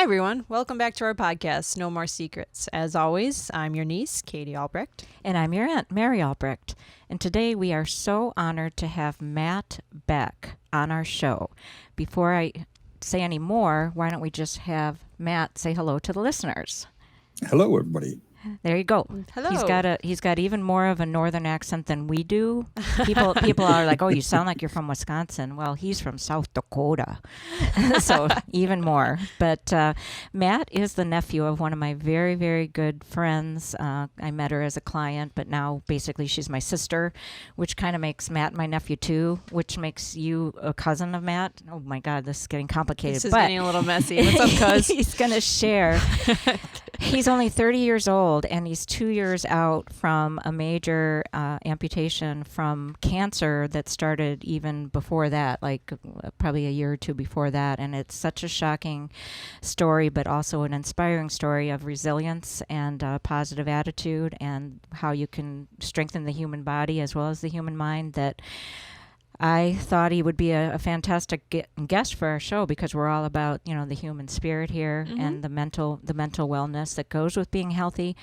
everyone. Welcome back to our podcast, No More Secrets. As always, I'm your niece, Katie Albrecht. And I'm your aunt, Mary Albrecht. And today we are so honored to have Matt Beck on our show. Before I say any more, why don't we just have Matt say hello to the listeners? Hello, everybody. There you go. Hello. He's got even more of a northern accent than we do. People are like, "Oh, you sound like you're from Wisconsin." Well, he's from South Dakota, so even more. But Matt is the nephew of one of my very, very good friends. I met her as a client, but now basically she's my sister, which kind of makes Matt my nephew too, which makes you a cousin of Matt. Oh my God, this is getting complicated. This is getting a little messy. What's up, cuz? He's going to share. He's only 30 years old, and he's 2 years out from a major amputation from cancer that started even before that, like probably a year or two before that. And it's such a shocking story, but also an inspiring story of resilience and positive attitude and how you can strengthen the human body as well as the human mind that I thought he would be a fantastic guest for our show because we're all about, the human spirit here and the mental wellness that goes with being healthy.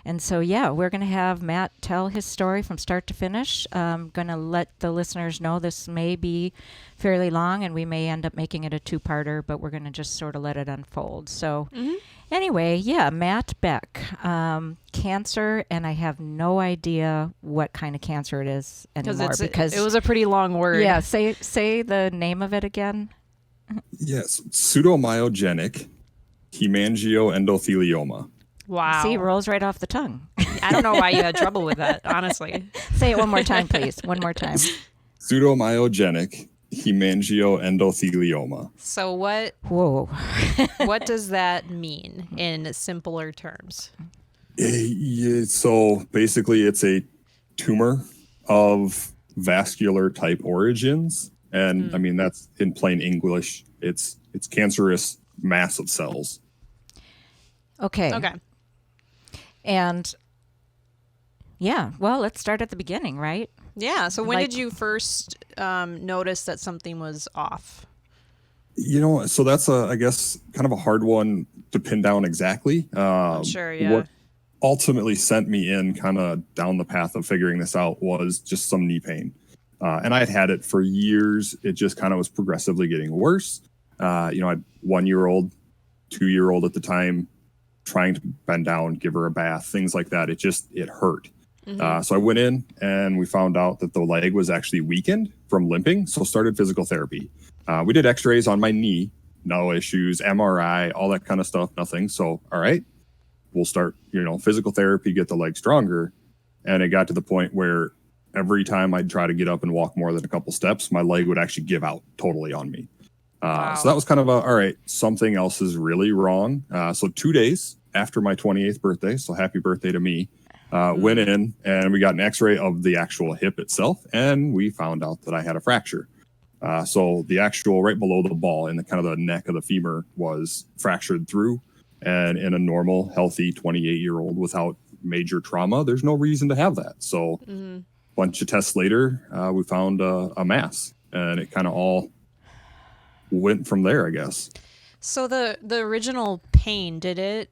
And so, we're going to have Matt tell his story from start to finish. I'm going to let the listeners know this may be fairly long and we may end up making it a two-parter, but we're going to just sort of let it unfold. So anyway, Matt Beck, cancer, and I have no idea what kind of cancer it is anymore because it was a pretty long word. Yeah, say the name of it again. Yes, pseudomyogenic hemangioendothelioma. Wow. See, it rolls right off the tongue. I don't know why you had trouble with that, honestly. Say it one more time, please. One more time. Pseudomyogenic hemangioendothelioma. So what does that mean in simpler terms? So basically it's a tumor of vascular type origins. And I mean, that's in plain English. It's cancerous mass of cells. Okay. And let's start at the beginning, right? Yeah. So when did you first notice that something was off? So that's I guess kind of a hard one to pin down exactly. Sure, yeah. What ultimately sent me in kind of down the path of figuring this out was just some knee pain. And I had it for years. It just kind of was progressively getting worse. I had 1-year-old, 2-year-old at the time, trying to bend down, give her a bath, things like that. It hurt. So I went in and we found out that the leg was actually weakened from limping. So started physical therapy. We did x-rays on my knee, no issues, MRI, all that kind of stuff, nothing. So, all right, we'll start, physical therapy, get the leg stronger. And it got to the point where every time I'd try to get up and walk more than a couple steps, my leg would actually give out totally on me. Wow. So that was kind of all right, something else is really wrong. So 2 days after my 28th birthday, so happy birthday to me, went in and we got an x-ray of the actual hip itself. And we found out that I had a fracture. So the actual right below the ball in the kind of the neck of the femur was fractured through. And in a normal, healthy 28-year-old without major trauma, there's no reason to have that. So a bunch of tests later, we found a mass and it kind of all went from there, I guess. So the original pain, did it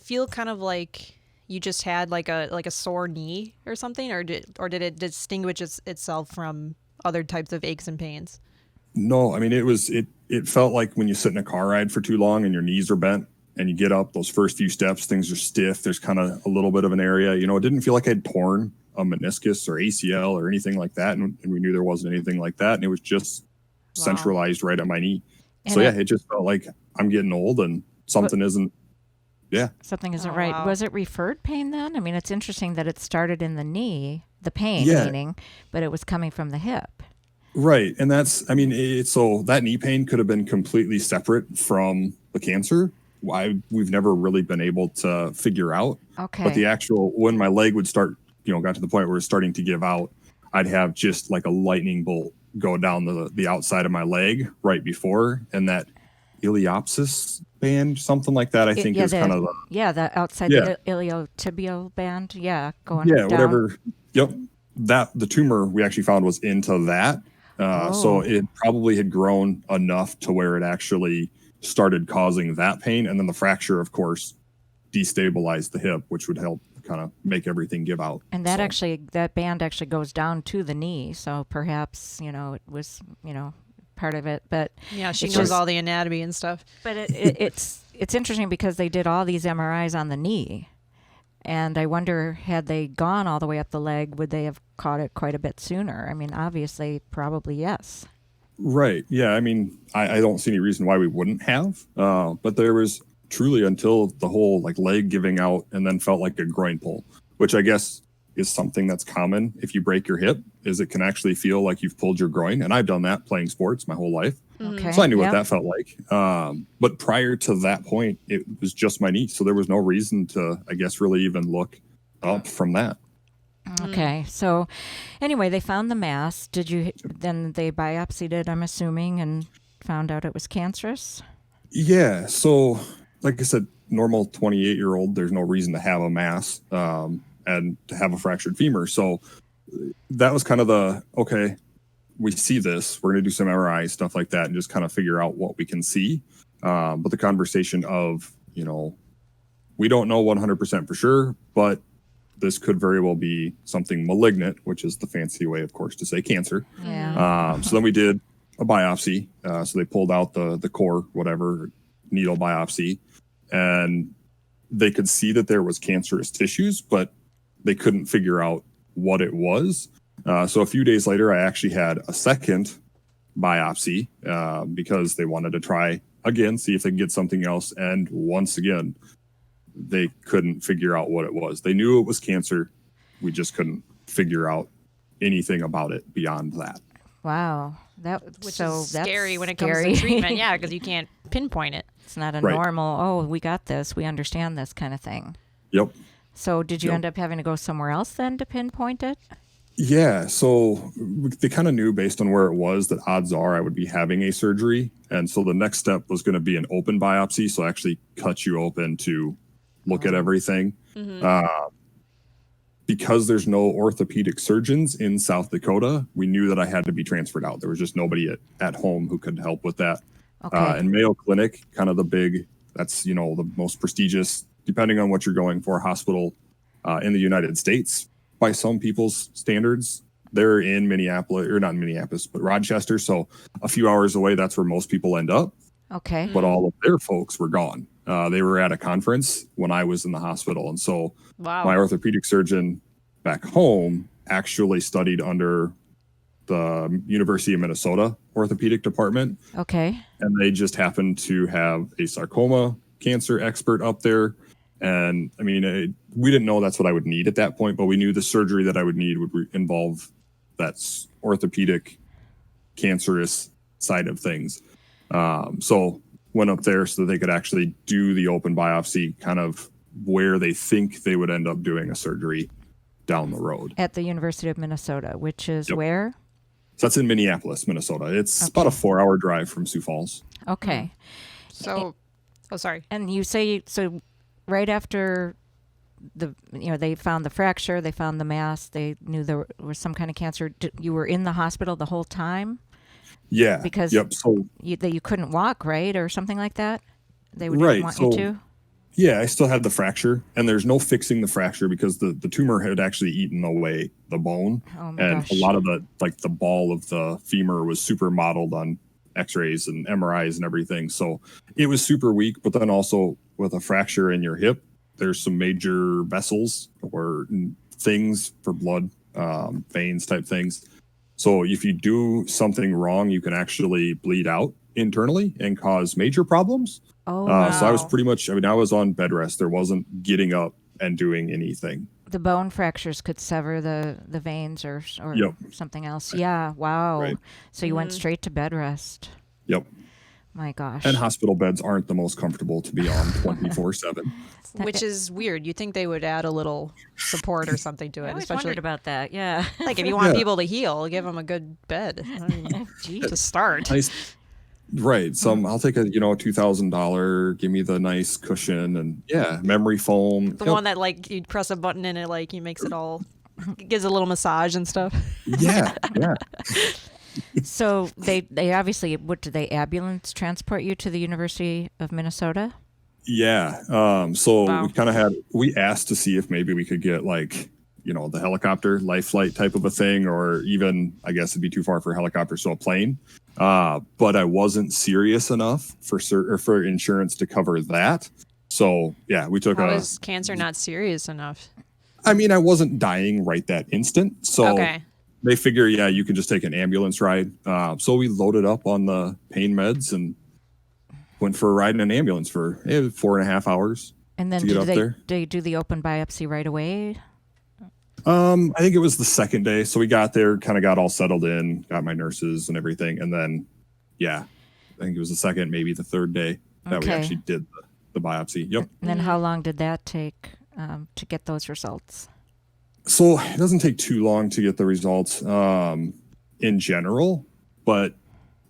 feel kind of like you just had like a sore knee or something, or did it distinguish itself from other types of aches and pains? No, I mean, it felt like when you sit in a car ride for too long and your knees are bent and you get up those first few steps, things are stiff. There's kind of a little bit of an area, it didn't feel like I'd torn a meniscus or ACL or anything like that. And we knew there wasn't anything like that. And it was just centralized right at my knee. And so it just felt like I'm getting old and something isn't. Yeah. Something isn't right. Wow. Was it referred pain then? I mean, it's interesting that it started in the knee, the pain meaning, but it was coming from the hip. Right. And so that knee pain could have been completely separate from the cancer. We've never really been able to figure out. Okay. But the actual, when my leg would start, got to the point where it was starting to give out, I'd have just like a lightning bolt go down the outside of my leg right before. And that iliopsis band, something like that, I think is kind of the outside the iliotibial band. Yeah. Going down. Whatever. Yep. The tumor we actually found was into that. So it probably had grown enough to where it actually started causing that pain. And then the fracture, of course, destabilized the hip, which would help kind of make everything give out. And that band actually goes down to the knee. So perhaps, it was, part of it. But Yeah, she it's knows just- all the anatomy and stuff. But it's interesting because they did all these MRIs on the knee. And I wonder, had they gone all the way up the leg, would they have caught it quite a bit sooner? I mean, obviously, probably yes. Right. Yeah. I mean, I don't see any reason why we wouldn't have. But there was truly until the whole like leg giving out and then felt like a groin pull, which I guess is something that's common if you break your hip, is it can actually feel like you've pulled your groin. And I've done that playing sports my whole life. Okay. So I knew what Yep. that felt like. But prior to that point, it was just my knee. So there was no reason to, I guess, really even look up from that. Okay. So anyway, they found the mass. Then they biopsied it, I'm assuming, and found out it was cancerous? Yeah. So, like I said, normal 28-year-old, there's no reason to have a mass and to have a fractured femur. So that was kind of okay, we see this, we're going to do some MRI, stuff like that, and just kind of figure out what we can see. But the conversation of, we don't know 100% for sure, but this could very well be something malignant, which is the fancy way, of course, to say cancer. Yeah. So then we did a biopsy. So they pulled out the core, whatever, needle biopsy, and they could see that there was cancerous tissues, but they couldn't figure out what it was. So a few days later, I actually had a second biopsy because they wanted to try again, see if they could get something else. And once again, they couldn't figure out what it was. They knew it was cancer. We just couldn't figure out anything about it beyond that. Wow. Which so is that's scary when it scary. comes to treatment. Yeah, because you can't pinpoint it. It's not a Right. normal, we got this, we understand this kind of thing. Yep. So did you Yep. end up having to go somewhere else then to pinpoint it? Yeah, so they kind of knew based on where it was that odds are I would be having a surgery. And so the next step was going to be an open biopsy. So actually cut you open to look at everything. Because there's no orthopedic surgeons in South Dakota, we knew that I had to be transferred out. There was just nobody at home who could help with that. Okay. And Mayo Clinic, kind of that's, the most prestigious, depending on what you're going for, hospital in the United States. By some people's standards, they're in Minneapolis, or not in Minneapolis, but Rochester. So a few hours away, that's where most people end up. Okay. But all of their folks were gone. They were at a conference when I was in the hospital. And so Wow. my orthopedic surgeon back home actually studied under the University of Minnesota orthopedic department. Okay. And they just happened to have a sarcoma cancer expert up there. And I mean, we didn't know that's what I would need at that point, but we knew the surgery that I would need would involve that orthopedic cancerous side of things. So went up there so that they could actually do the open biopsy, kind of where they think they would end up doing a surgery down the road. At the University of Minnesota, which is Yep. where? So that's in Minneapolis, Minnesota. It's Okay. about a 4-hour drive from Sioux Falls. Okay. So, sorry. And you say, so right after they found the fracture, they found the mass, they knew there was some kind of cancer. You were in the hospital the whole time? Yeah. Because yep. So you couldn't walk, right? Or something like that? They didn't Right, want you so- to? yeah, I still had the fracture, and there's no fixing the fracture because the tumor had actually eaten away the bone. Oh my And gosh. a lot of the ball of the femur was super modeled on x-rays and MRIs and everything. So it was super weak, but then also with a fracture in your hip, there's some major vessels or things for blood, veins type things. So if you do something wrong, you can actually bleed out internally and cause major problems. Oh, So I was Wow. pretty much, I was on bed rest. There wasn't getting up and doing anything. the bone fractures could sever the veins or Yep. something else. Yeah, wow. Right. So you went straight to bed rest. Yep. My gosh. And hospital beds aren't the most comfortable to be on 24/7. Which is weird. You think they would add a little support or something to I it, always especially wondered about that. Yeah. like if you want Yeah. people to heal, give them a good bed. I mean, Jeez. to start. Nice. Right. I'll take a $2,000, give me the nice cushion and memory foam. The Yep. one that like you press a button and it like he makes it all gives a little massage and stuff. Yeah. So they obviously, what did they ambulance transport you to the University of Minnesota? Yeah. So Wow. we asked to see if maybe we could get like, the helicopter life flight type of a thing, or even, I guess it'd be too far for a helicopter, so a plane. But I wasn't serious enough for insurance to cover that. So yeah, we took How is cancer not serious enough? I mean, I wasn't dying right that instant. So Okay. they figure, yeah, you can just take an ambulance ride. So we loaded up on the pain meds and went for a ride in an ambulance for 4.5 hours And then to get up there. did they do the open biopsy right away? I think it was the second day. So we got there, kind of got all settled in, got my nurses and everything. And then, yeah, I think it was the second, maybe the third day that we Okay. actually did the biopsy. Yep. And then how long did that take to get those results? So it doesn't take too long to get the results in general, but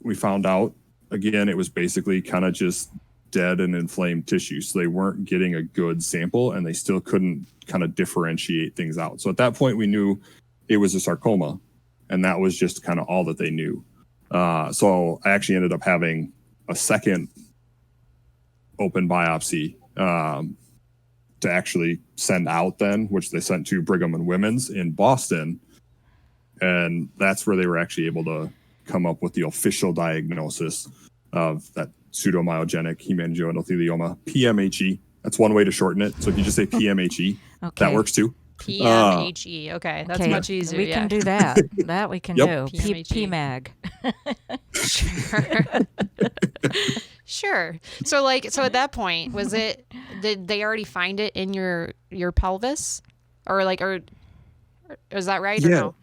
we found out, again, it was basically kind of just dead and inflamed tissue. So they weren't getting a good sample, and they still couldn't kind of differentiate things out. So at that point, we knew it was a sarcoma, and that was just kind of all that they knew. So I actually ended up having a second open biopsy to actually send out then, which they sent to Brigham and Women's in Boston. And that's where they were actually able to come up with the official diagnosis of that pseudomyogenic hemangioendothelioma, PMHE. That's one way to shorten it. So if you just say PMHE, Okay. that works too. PMHE. Okay, that's Okay, much easier. We yeah. can do that. That we can Yep. do. PMHE. PMAG. Sure. Sure. So at that point, did they already find it in your pelvis, or is that right or Yeah. no?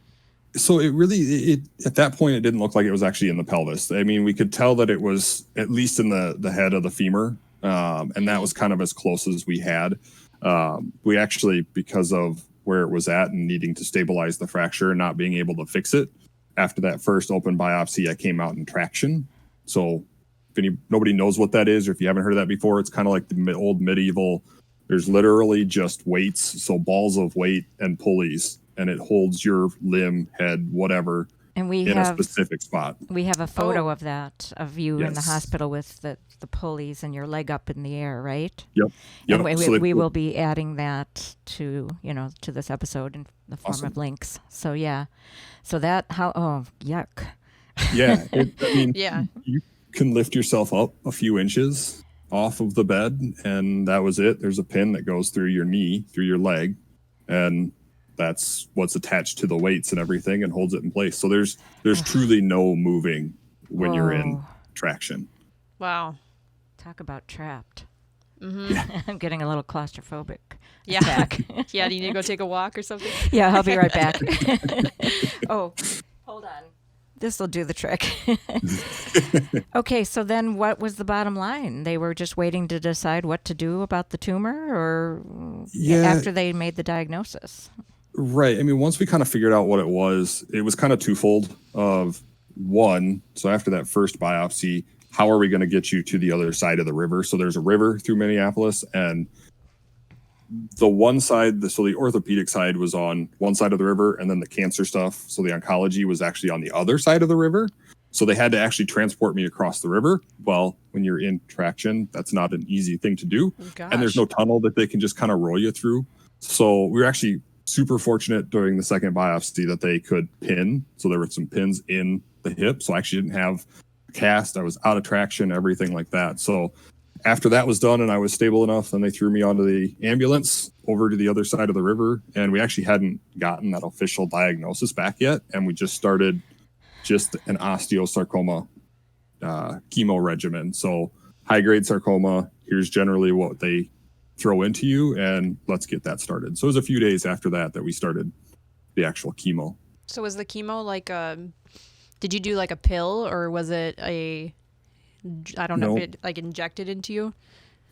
So it at that point, it didn't look like it was actually in the pelvis. I mean, we could tell that it was at least in the head of the femur. And that was kind of as close as we had. We actually, because of where it was at and needing to stabilize the fracture and not being able to fix it, after that first open biopsy, I came out in traction. So if nobody knows what that is, or if you haven't heard of that before, it's kind of like the old medieval. There's literally just weights, so balls of weight and pulleys, and it holds your limb, head, whatever, And we in a have specific spot. we have a photo of that, of you in the Yes. hospital with the pulleys and your leg up in the air, right? Yep. And we, So we, they- we will be adding that to this episode in the form Awesome. of links. So yeah. So that yuck. Yeah. I mean, Yeah. you can lift yourself up a few inches off of the bed, and that was it. There's a pin that goes through your knee, through your leg, and that's what's attached to the weights and everything and holds it in place. So there's truly no moving when you're in Whoa. traction. Wow. Talk about trapped. Mm-hmm. I'm getting a little claustrophobic. Yeah. attack. Yeah. Do you need to go take a walk or something? Yeah, I'll be right back. Oh, hold on. This will do the trick. Okay, so then what was the bottom line? They were just waiting to decide what to do about the tumor, or Yeah. after they made the diagnosis? Right. I mean, once we kind of figured out what it was kind of twofold. Of one, so after that first biopsy, how are we going to get you to the other side of the river? So there's a river through Minneapolis, and the one side, so the orthopedic side was on one side of the river, and then the cancer stuff, so the oncology was actually on the other side of the river. So they had to actually transport me across the river. Well, when you're in traction, that's not an easy thing to do. Oh, gosh. And there's no tunnel that they can just kind of roll you through. So we were actually super fortunate during the second biopsy that they could pin. So there were some pins in the hip. So I actually didn't have cast. I was out of traction, everything like that. So after that was done and I was stable enough, then they threw me onto the ambulance over to the other side of the river. And we actually hadn't gotten that official diagnosis back yet. And we just started just an osteosarcoma chemo regimen. So high grade sarcoma, here's generally what they throw into you, and let's get that started. So it was a few days after that we started the actual chemo. So was the chemo did you do like a pill, or was it I don't know No. if it like injected into you?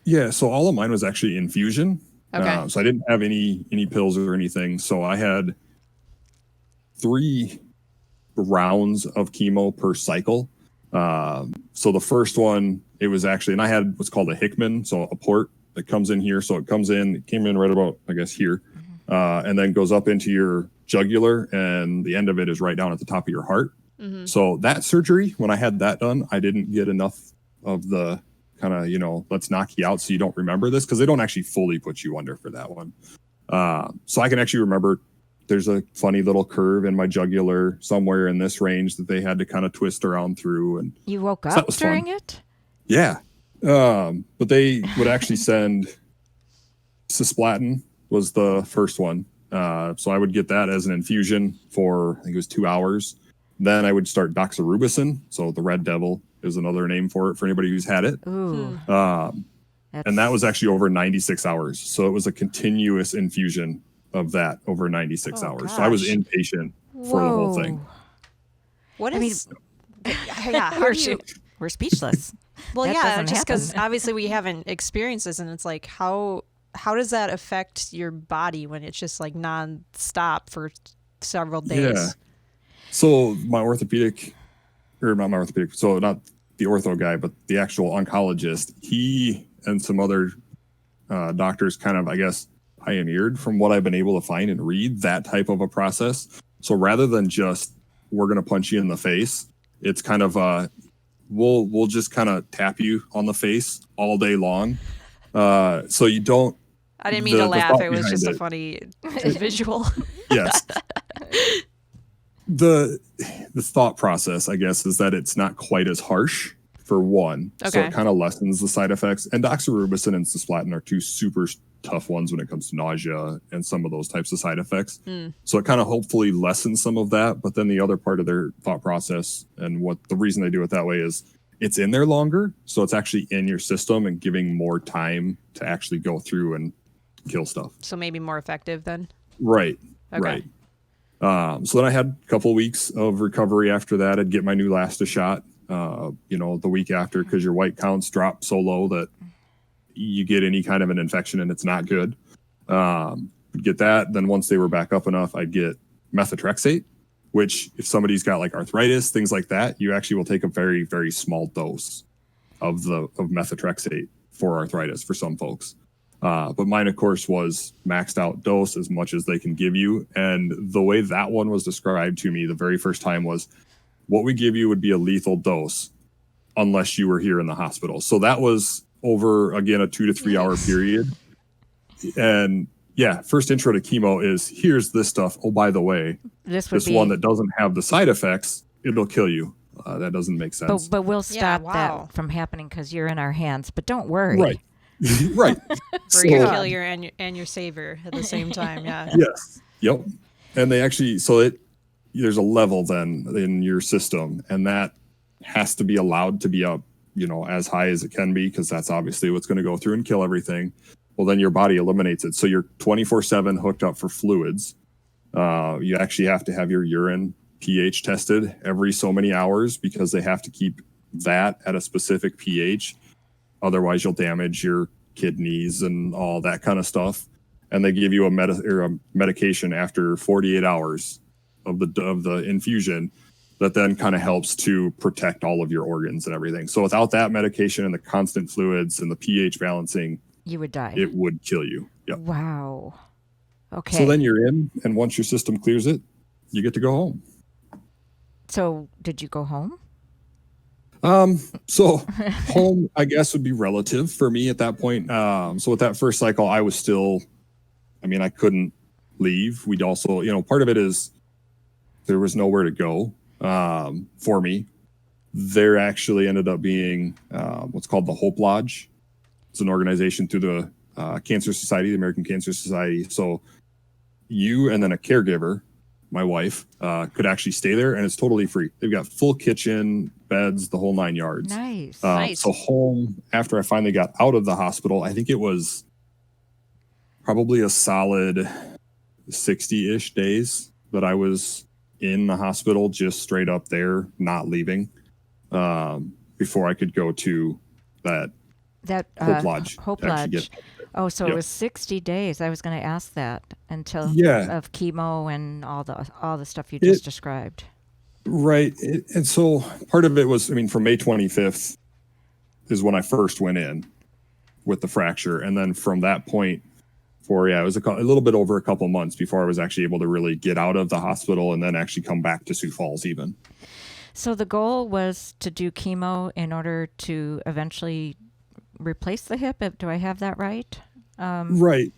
Yeah, so all of mine was actually infusion. Okay. So I didn't have any pills or anything. So I had 3 rounds of chemo per cycle. So the first one, it was actually, and I had what's called a Hickman, so a port that comes in here. So it came in right about, I guess, here, and then goes up into your jugular, and the end of it is right down at the top of your heart. Mm-hmm. So that surgery, when I had that done, I didn't get enough of the kind of, let's knock you out so you don't remember this, because they don't actually fully put you under for that one. So I can actually remember there's a funny little curve in my jugular somewhere in this range that they had to kind of twist around through. And You woke so up during it? Yeah. But they would actually send cisplatin was the first one. So I would get that as an infusion for, I think it was 2 hours. Then I would start doxorubicin. So the red devil is another name for it for anybody who's had it. Ooh. And that was actually over 96 hours. So it was a continuous infusion of that over 96 hours. Gosh. So I was inpatient for the whole thing. What I mean, is? Yeah, how do you? We're speechless. Well, That yeah, doesn't just because happen. obviously we haven't experienced this, and it's like how does that affect your body when it's just like non-stop for several days? Yeah. So my orthopedic, or not my orthopedic, so not the ortho guy, but the actual oncologist, he and some other doctors kind of, I guess, pioneered, from what I've been able to find and read, that type of a process. So rather than just, we're going to punch you in the face, it's kind of we'll just kind of tap you on the face all day long. So you don't. I didn't mean to the laugh. thought It was just a behind funny visual. Yes. The thought process, I guess, is that it's not quite as harsh, for one. So Okay. it kind of lessens the side effects. And doxorubicin and cisplatin are two super tough ones when it comes to nausea and some of those types of side effects. So it kind of hopefully lessens some of that. But then the other part of their thought process, and what the reason they do it that way, is it's in there longer. So it's actually in your system and giving more time to actually go through and kill stuff. So maybe more effective then. Right. Okay. Right. So then I had a couple weeks of recovery after that. I'd get my new Lasta shot, the week after, because your white counts drop so low that you get any kind of an infection and it's not good. Get that. Then once they were back up enough, I'd get methotrexate, which if somebody's got like arthritis, things like that, you actually will take a very, very small dose of methotrexate for arthritis for some folks. But mine, of course, was maxed out dose, as much as they can give you. And the way that one was described to me the very first time was, what we give you would be a lethal dose unless you were here in the hospital. So that was over, again, a 2 to 3 hour period. And yeah, first intro to chemo is, here's this stuff. Oh, by the way, This one that doesn't have the side effects, it'll kill you. That doesn't make sense. But we'll stop wow. that from happening because you're in our hands. But don't worry. Right. Right. For your killer and your savior at the same time. Yeah. Yes. Yep. And they actually, there's a level then in your system, and that has to be allowed to be up, as high as it can be, because that's obviously what's going to go through and kill everything. Well, then your body eliminates it. So you're 24/7 hooked up for fluids. You actually have to have your urine pH tested every so many hours, because they have to keep that at a specific pH. Otherwise, you'll damage your kidneys and all that kind of stuff. And they give you a medication after 48 hours of the infusion that then kind of helps to protect all of your organs and everything. So without that medication and the constant fluids and the pH balancing, You would die. it would kill you. Yep. Wow. Okay. So then you're in, and once your system clears it, you get to go home. So did you go home? So home, I guess, would be relative for me at that point. So with that first cycle, I was still, I couldn't leave. We'd also, part of it is there was nowhere to go, for me. There actually ended up being, what's called the Hope Lodge. It's an organization through the Cancer Society, the American Cancer Society. So you and then a caregiver, my wife, could actually stay there, and it's totally free. They've got full kitchen, beds, the whole 9 yards. Nice. Nice. So home, after I finally got out of the hospital, I think it was probably a solid 60-ish days that I was in the hospital, just straight up there, not leaving, before I could go to that Hope Lodge. Hope to actually Lodge. get- Oh, so it Yep. was 60 days. I was going to ask that until Yeah. of chemo and all the stuff you just described. Right. And so part of it was, from May 25th is when I first went in with the fracture. And then from that point, it was a little bit over a couple months before I was actually able to really get out of the hospital and then actually come back to Sioux Falls even. So the goal was to do chemo in order to eventually replace the hip. Do I have that right? Right.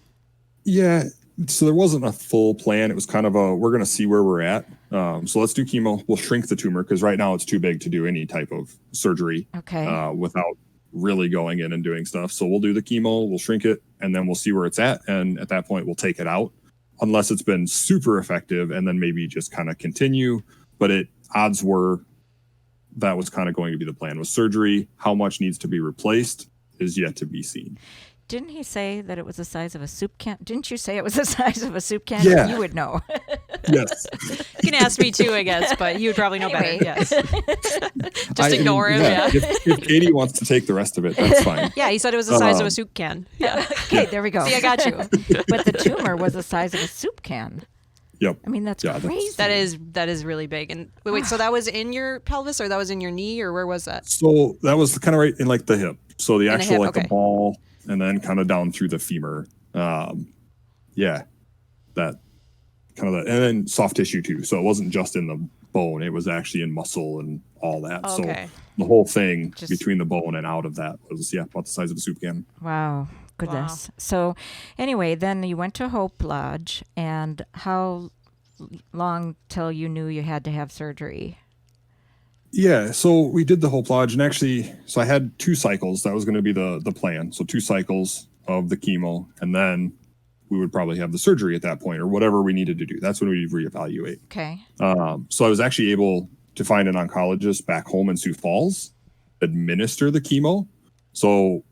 Yeah. So there wasn't a full plan. It was kind of we're going to see where we're at. So let's do chemo. We'll shrink the tumor because right now it's too big to do any type of surgery without really going in and doing stuff. So we'll do the chemo, we'll shrink it, and then we'll see where it's at. And at that point, we'll take it out unless it's been super effective and then maybe just kind of continue. But odds were that was kind of going to be the plan with surgery. How much needs to be replaced is yet to be seen. Didn't he say that it was the size of a soup can? Didn't you say it was the size of a soup can? Yeah. You would know. Yes. You can ask me too, I guess, but you would probably know better. Yes. Just ignore him. Yeah. If Katie wants to take the rest of it, that's fine. Yeah, he said it was the size of a soup can. Yeah. Okay, there we go. See, I got you. But the tumor was the size of a soup can. Yep. I mean, that's crazy. That is really big. And wait, so that was in your pelvis or that was in your knee or where was that? So that was kind of right in like the hip. So the actual hip, the ball and then kind of down through the femur. That kind of and then soft tissue too. So it wasn't just in the bone, it was actually in muscle and all that. Okay. So the whole thing between the bone and out of that was about the size of a soup can. Wow. Goodness. Wow. So anyway, then you went to Hope Lodge, and how long till you knew you had to have surgery? Yeah, so we did the Hope Lodge, and actually, so I had 2 cycles. That was going to be the plan. So 2 cycles of the chemo, and then we would probably have the surgery at that point, or whatever we needed to do. That's when we'd reevaluate. Okay. So I was actually able to find an oncologist back home in Sioux Falls, administer the chemo. So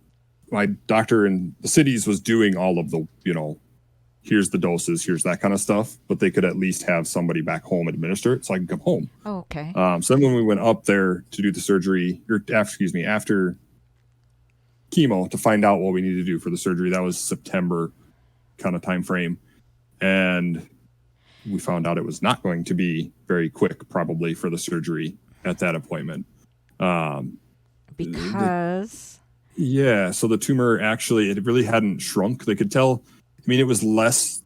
my doctor in the cities was doing all of the, here's the doses, here's that kind of stuff, but they could at least have somebody back home administer it so I can come home. Oh, okay. So then when we went up there to do the surgery, after chemo to find out what we needed to do for the surgery, that was September kind of time frame. And we found out it was not going to be very quick probably for the surgery at that appointment. Because... Yeah, so the tumor actually, it really hadn't shrunk. They could tell, it was less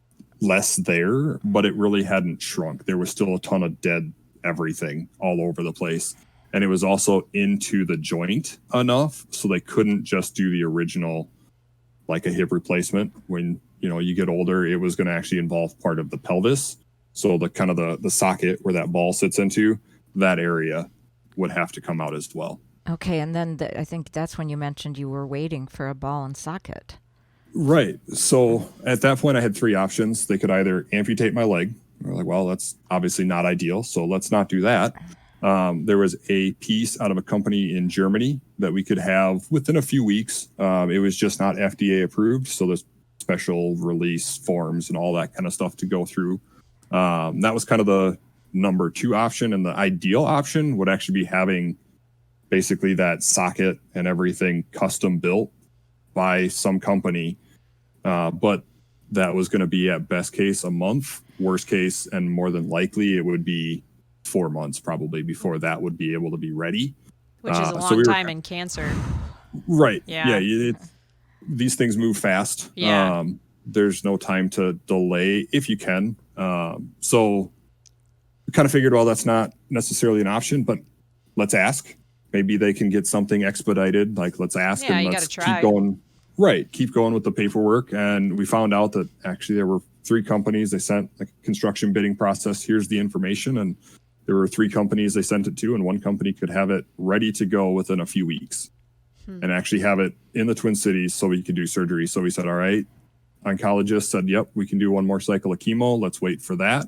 there, but it really hadn't shrunk. There was still a ton of dead everything all over the place. And it was also into the joint enough, so they couldn't just do the original, like a hip replacement. When, you get older, it was going to actually involve part of the pelvis. So the kind of the socket where that ball sits into, that area would have to come out as well. Okay, and then I think that's when you mentioned you were waiting for a ball and socket. Right. So at that point, I had 3 options. They could either amputate my leg. We're like, well, that's obviously not ideal, so let's not do that. There was a piece out of a company in Germany that we could have within a few weeks. It was just not FDA approved, so there's special release forms and all that kind of stuff to go through. That was kind of the number 2 option, and the ideal option would actually be having basically that socket and everything custom built by some company. But that was going to be at best case a month, worst case, and more than likely it would be 4 months probably before that would be able to be ready. Which is a long time in cancer. Right. Yeah. These things move fast. Yeah. There's no time to delay if you can. So we kind of figured, well, that's not necessarily an option, but let's ask. Maybe they can get something expedited. Like, let's ask and let's keep going. Right. Keep going with the paperwork. And we found out that actually there were 3 companies. They sent a construction bidding process. Here's the information. And there were 3 companies they sent it to, and 1 company could have it ready to go within a few weeks and actually have it in the Twin Cities so we could do surgery. So we said, all right, oncologist said, yep, we can do 1 more cycle of chemo. Let's wait for that.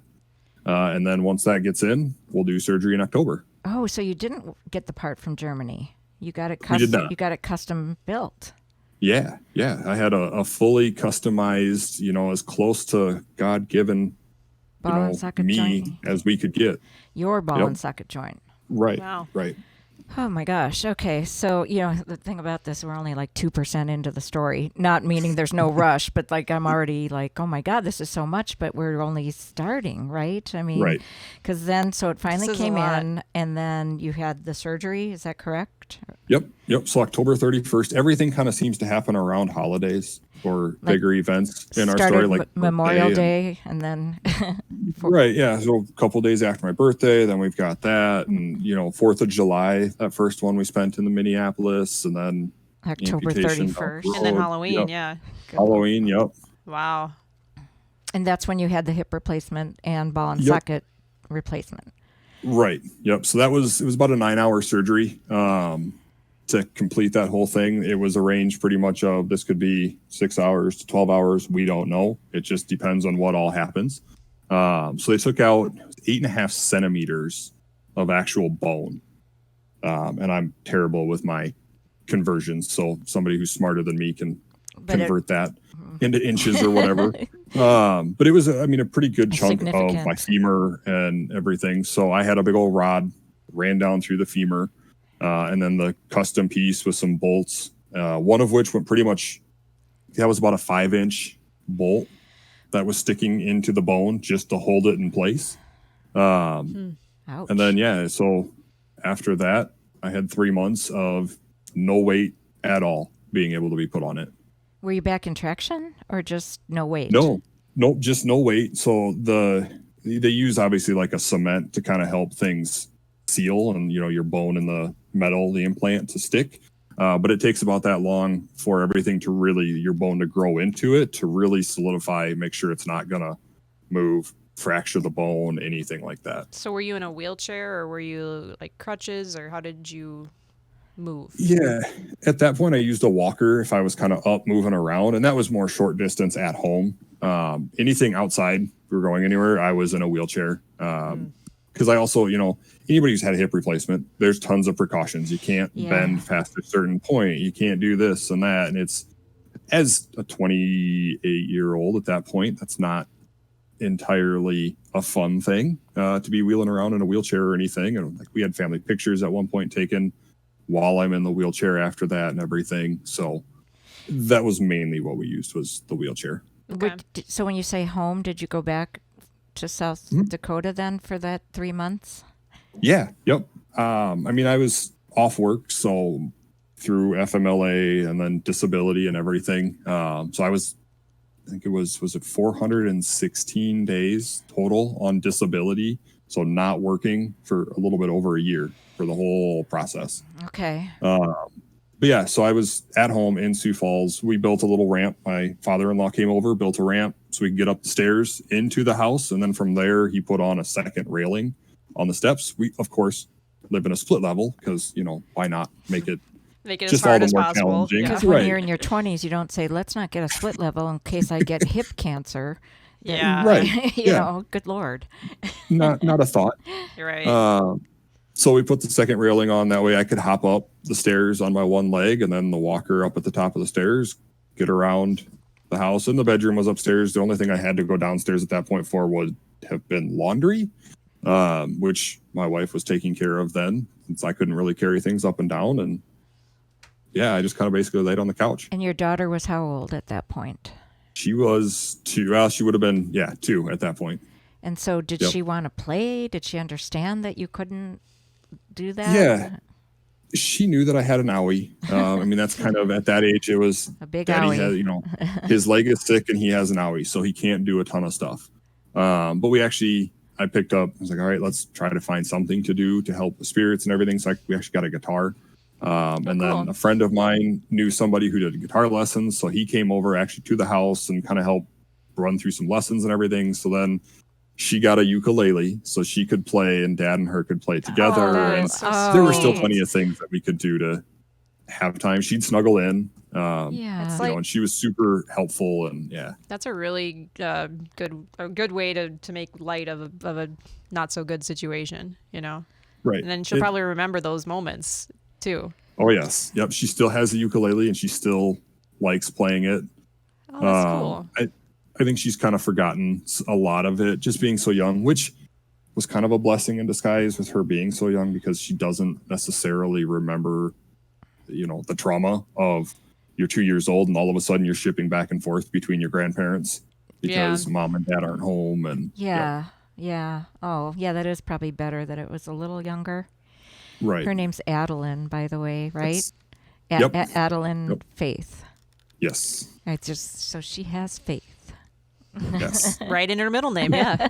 And then once that gets in, we'll do surgery in October. Oh, so you didn't get the part from Germany. You got it We did custom. not. You got it custom built. Yeah. I had a fully customized, as close to God-given, Ball and socket me joint. as we could get. Your ball Yep. and socket joint. Right. Wow. Right. Oh my gosh. Okay. So, the thing about this, we're only like 2% into the story, not meaning there's no rush, but like I'm already like, oh my God, this is so much, but we're only starting, right? I mean, Right. because then, so it finally This is a came lot. in and then you had the surgery. Is that correct? Yep. So October 31st, everything kind of seems to happen around holidays. or Like bigger events in our started story, like Memorial birthday Day, and then right, yeah. So a couple days after my birthday, then we've got that, and 4th of July, that first one we spent in the Minneapolis, and then October amputation down the 31st. And then road. Halloween, Yep. yeah. Good Lord. Halloween, yep. Wow. And that's when you had the hip replacement and ball and Yep. socket replacement. Right. Yep. So it was about a 9-hour surgery to complete that whole thing. It was arranged pretty much of this could be 6 hours to 12 hours. We don't know. It just depends on what all happens. So they took out 8.5 centimeters of actual bone. And I'm terrible with my conversions. So somebody who's smarter than me can convert that into inches or whatever. But it was, a pretty good chunk of my Significant. femur and everything. So I had a big old rod ran down through the femur, and then the custom piece with some bolts, one of which went pretty much, that was about a 5-inch bolt that was sticking into the bone just to hold it in place. Ouch. And then, so after that, I had 3 months of no weight at all being able to be put on it. Were you back in traction or just no weight? No, just no weight. So they use obviously like a cement to kind of help things seal and, your bone and the metal, the implant to stick. But it takes about that long for everything to really, your bone to grow into it, to really solidify, make sure it's not going to move, fracture the bone, anything like that. So were you in a wheelchair or were you like crutches, or how did you move? Yeah. At that point, I used a walker if I was kind of up moving around, and that was more short distance at home. Anything outside, if we were going anywhere, I was in a wheelchair. Because I also, anybody who's had a hip replacement, there's tons of precautions. You can't bend past a certain point. You can't do this and that. And it's, as a 28-year-old at that point, that's not entirely a fun thing to be wheeling around in a wheelchair or anything. And like we had family pictures at one point taken while I'm in the wheelchair after that and everything. So that was mainly what we used, was the wheelchair. Okay. So when you say home, did you go back to South Dakota then for that 3 months? Yeah. Yep. I was off work, so through FMLA and then disability and everything. So I think it was it 416 days total on disability. So not working for a little bit over a year for the whole process. Okay. But yeah, so I was at home in Sioux Falls. We built a little ramp. My father-in-law came over, built a ramp so we could get up the stairs into the house. And then from there, he put on a second railing on the steps. We, of course, live in a split level because, why not make it As just hard all as the more possible. challenging. Because when you're in your 20s, you don't say, let's not get a split level in case I get hip cancer. Yeah. Right. you know, good Lord. Not a thought. You're right. So we put the second railing on, that way I could hop up the stairs on my one leg and then the walker up at the top of the stairs, get around the house. And the bedroom was upstairs. The only thing I had to go downstairs at that point for would have been laundry, which my wife was taking care of then, since I couldn't really carry things up and down. And yeah, I just kind of basically laid on the couch. And your daughter was how old at that point? She was 2. Well, she would have been, 2 at that point. And so did she want to play? Did she understand that you couldn't do that? Yeah. She knew that I had an owie. That's kind of, at that age, it was A big Daddy owie. has, his leg is sick and he has an owie, so he can't do a ton of stuff. But I picked up, I was like, all right, let's try to find something to do to help the spirits and everything. So we actually got a guitar. Then a friend of mine knew somebody who did guitar lessons. So he came over actually to the house and kind of helped run through some lessons and everything. So then she got a ukulele so she could play and Dad and her could play together. And there were still plenty of things that we could do to have time. She'd snuggle in. And she was super helpful. And that's a really good way to make light of a not so good situation, Right. And then she'll probably remember those moments too. Oh yes. Yep. She still has a ukulele and she still likes playing it. Oh, that's cool. I think she's kind of forgotten a lot of it just being so young, which was kind of a blessing in disguise with her being so young, because she doesn't necessarily remember, the trauma of you're 2 years old and all of a sudden you're shipping back and forth between your grandparents because mom and dad aren't home. And Yeah. Oh, yeah, that is probably better that it was a little younger. Right. Her name's Adeline, by the way, right? Yep. Adeline Faith. Yes. So she has faith. Yes. Right in her middle name, yeah.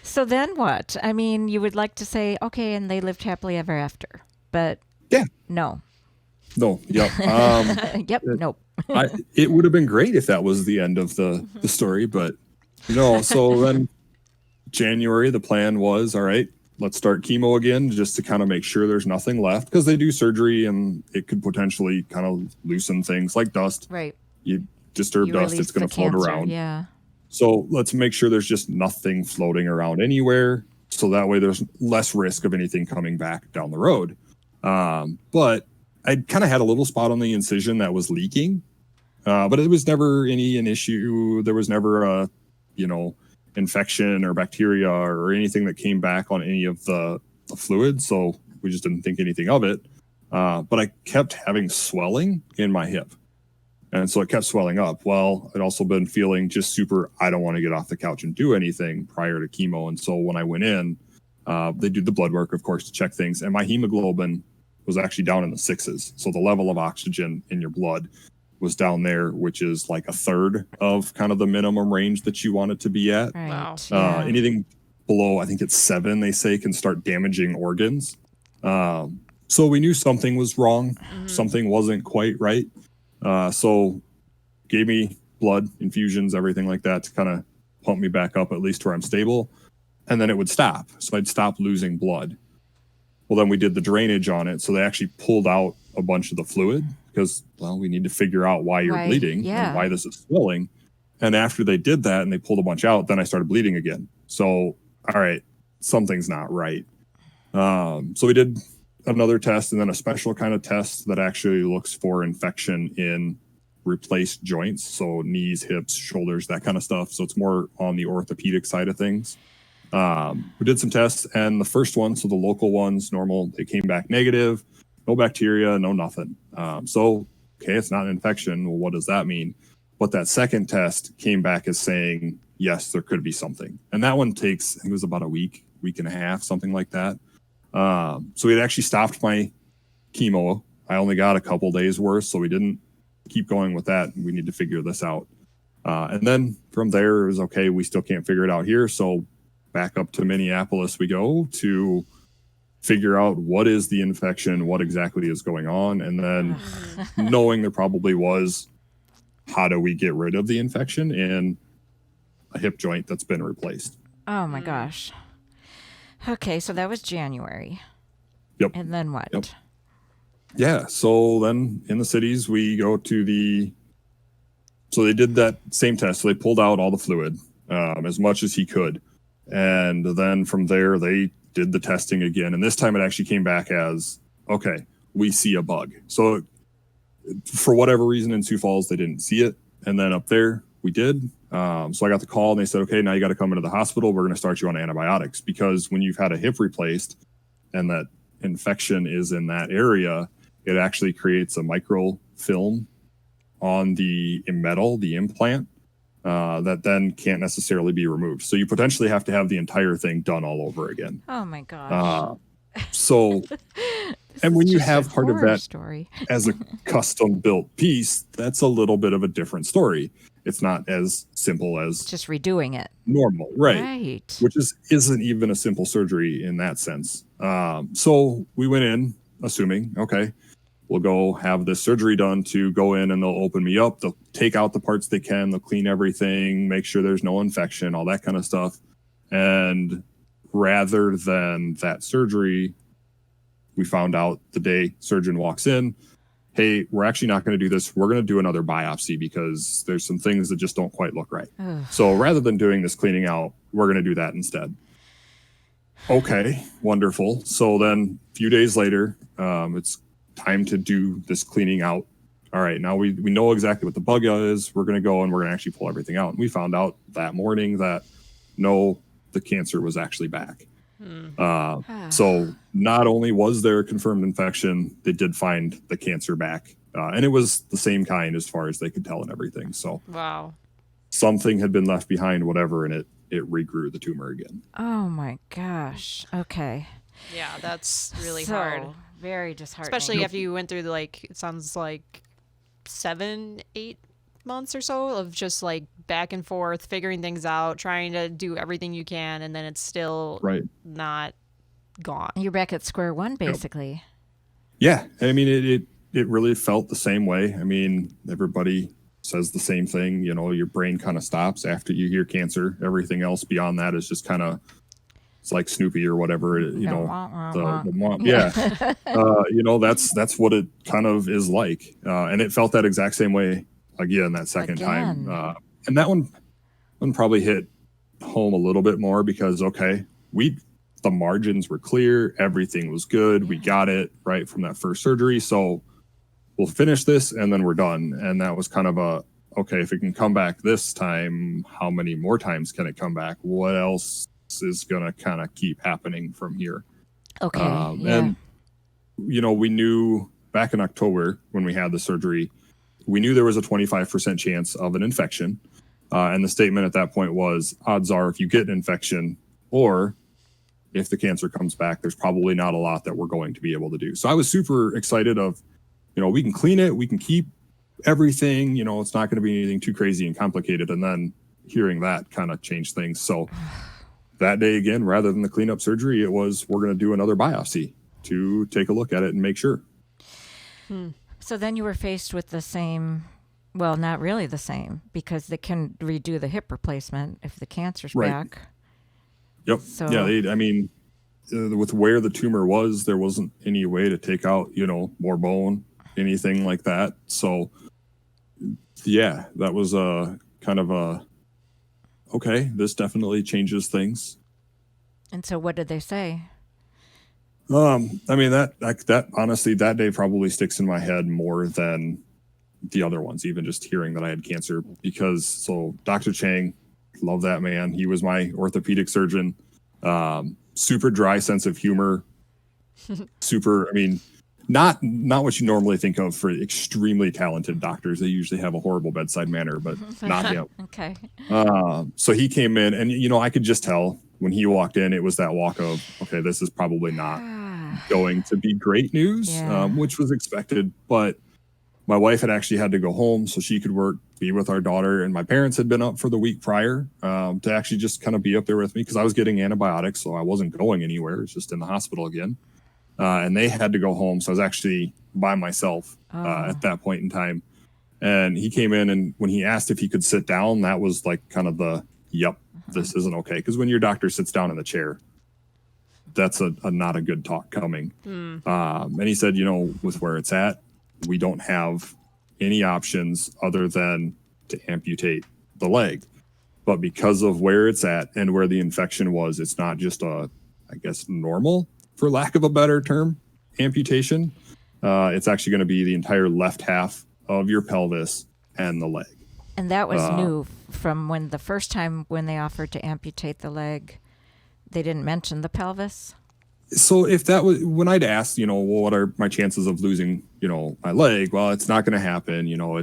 So then what? I mean, you would like to say, okay, and they lived happily ever after, but Yeah. no. No. Yep. Yep. Nope. It would have been great if that was the end of the story, but no. So then January, the plan was, all right, let's start chemo again, just to kind of make sure there's nothing left, because they do surgery and it could potentially kind of loosen things like dust. Right. You disturb You dust, release it's going the to float cancer, around. Yeah. So let's make sure there's just nothing floating around anywhere. So that way there's less risk of anything coming back down the road. But I kind of had a little spot on the incision that was leaking, but it was never an issue. There was never a, infection or bacteria or anything that came back on any of the fluid. So we just didn't think anything of it. But I kept having swelling in my hip. And so it kept swelling up. Well, I'd also been feeling just I don't want to get off the couch and do anything prior to chemo. And so when I went in, they do the blood work, of course, to check things. And my hemoglobin was actually down in the 6s. So the level of oxygen in your blood was down there, which is like a third of kind of the minimum range that you want it to be at. Right. Wow. Yeah. Anything below, I think it's 7, they say, can start damaging organs. So we knew something was wrong. Something wasn't quite right. So gave me blood infusions, everything like that, to kind of pump me back up at least where I'm stable. And then it would stop. So I'd stop losing blood. Well, then we did the drainage on it. So they actually pulled out a bunch of the fluid because, well, we need to figure out why you're bleeding and why this is swelling. And after they did that and they pulled a bunch out, then I started bleeding again. So, all right, something's not right. So we did another test and then a special kind of test that actually looks for infection in replaced joints. So knees, hips, shoulders, that kind of stuff. So it's more on the orthopedic side of things. We did some tests, and the first one, so the local ones, normal, they came back negative, no bacteria, no nothing. So, okay, it's not an infection. Well, what does that mean? But that second test came back as saying, yes, there could be something. And that one takes, I think it was about a week and a half, something like that. So we had actually stopped my chemo. I only got a couple days worth, so we didn't keep going with that. We need to figure this out. And then from there, it was okay, we still can't figure it out here. So back up to Minneapolis we go to figure out what is the infection, what exactly is going on. And then knowing there probably was, how do we get rid of the infection in a hip joint that's been replaced? Oh my gosh. Okay, so that was January. Yep. And then what? Yep. Yeah. So then in the cities, we go to so they did that same test. So they pulled out all the fluid, as much as he could. And then from there, they did the testing again. And this time it actually came back as, okay, we see a bug. So for whatever reason in Sioux Falls, they didn't see it. And then up there, we did. So I got the call and they said, okay, now you got to come into the hospital. We're going to start you on antibiotics, because when you've had a hip replaced and that infection is in that area, it actually creates a microfilm on the metal, the implant, that then can't necessarily be removed. So you potentially have to have the entire thing done all over again. Oh my gosh. So, and when you have part of that story as a custom built piece, that's a little bit of a different story. It's not as simple as just redoing it. Normal, right? Right. Which isn't even a simple surgery in that sense. So we went in assuming, okay, we'll go have this surgery done to go in and they'll open me up. They'll take out the parts they can. They'll clean everything, make sure there's no infection, all that kind of stuff. And rather than that surgery, we found out the day surgeon walks in, hey, we're actually not going to do this. We're going to do another biopsy because there's some things that just don't quite look right. Ugh. So rather than doing this cleaning out, we're going to do that instead. Okay, wonderful. So then a few days later, it's time to do this cleaning out. All right, now we know exactly what the bug is. We're going to go and we're going to actually pull everything out. And we found out that morning that no, the cancer was actually back. So not only was there a confirmed infection, they did find the cancer back. And it was the same kind as far as they could tell and everything. So Wow. something had been left behind, whatever, and it regrew the tumor again. Oh my gosh. Okay. Yeah, that's really So, hard. Very disheartening. Especially after you went through it sounds like 7-8 months or so of just like back and forth, figuring things out, trying to do everything you can, and then it's still Right. not gone. You're back at square one, basically. Yeah. I mean, it really felt the same way. I mean, everybody says the same thing. You know, your brain kind of stops after you hear cancer. Everything else beyond that is just kind of, it's like Snoopy or whatever, you know, yeah. You know, that's what it kind of is like. And it felt that exact same way again, that second time. And that one probably hit home a little bit more because, okay, the margins were clear. Everything was good. We got it right from that first surgery. So we'll finish this and then we're done. And that was kind of okay, if it can come back this time, how many more times can it come back? What else is going to kind of keep happening from here? Okay. And, you know, we knew back in October when we had the surgery, we knew there was a 25% chance of an infection. And the statement at that point was, odds are if you get an infection or if the cancer comes back, there's probably not a lot that we're going to be able to do. So I was super excited of, you know, we can clean it, we can keep everything, you know, it's not going to be anything too crazy and complicated. And then hearing that kind of changed things. So that day again, rather than the cleanup surgery, it was, we're going to do another biopsy to take a look at it and make sure. So then you were faced with the same, well, not really the same, because they can redo the hip replacement if the cancer's back. Yep. So, yeah. I mean, with where the tumor was, there wasn't any way to take out, you know, more bone, anything like that. So yeah, that was kind of okay, this definitely changes things. And so what did they say? I mean, that honestly, that day probably sticks in my head more than the other ones, even just hearing that I had cancer, because so Dr. Chang, love that man. He was my orthopedic surgeon. Super dry sense of humor. Super, I mean, not what you normally think of for extremely talented doctors. They usually have a horrible bedside manner, but not him. Okay. So he came in and, you know, I could just tell when he walked in, it was that walk of, okay, this is probably not going to be great news, which was expected. But my wife had actually had to go home so she could be with our daughter. And my parents had been up for the week prior to actually just kind of be up there with me because I was getting antibiotics. So I wasn't going anywhere. It was just in the hospital again. And they had to go home. So I was actually by myself at that point in time. And he came in, and when he asked if he could sit down, that was like kind of this isn't okay. Because when your doctor sits down in the chair, that's a not a good talk coming. And he said, you know, with where it's at, we don't have any options other than to amputate the leg. But because of where it's at and where the infection was, it's not just I guess, normal, for lack of a better term, amputation. It's actually going to be the entire left half of your pelvis and the leg. And that was new from when the first time when they offered to amputate the leg, they didn't mention the pelvis. So if that was, when I'd asked, you know, well, what are my chances of losing, you know, my leg? Well, it's not going to happen. You know,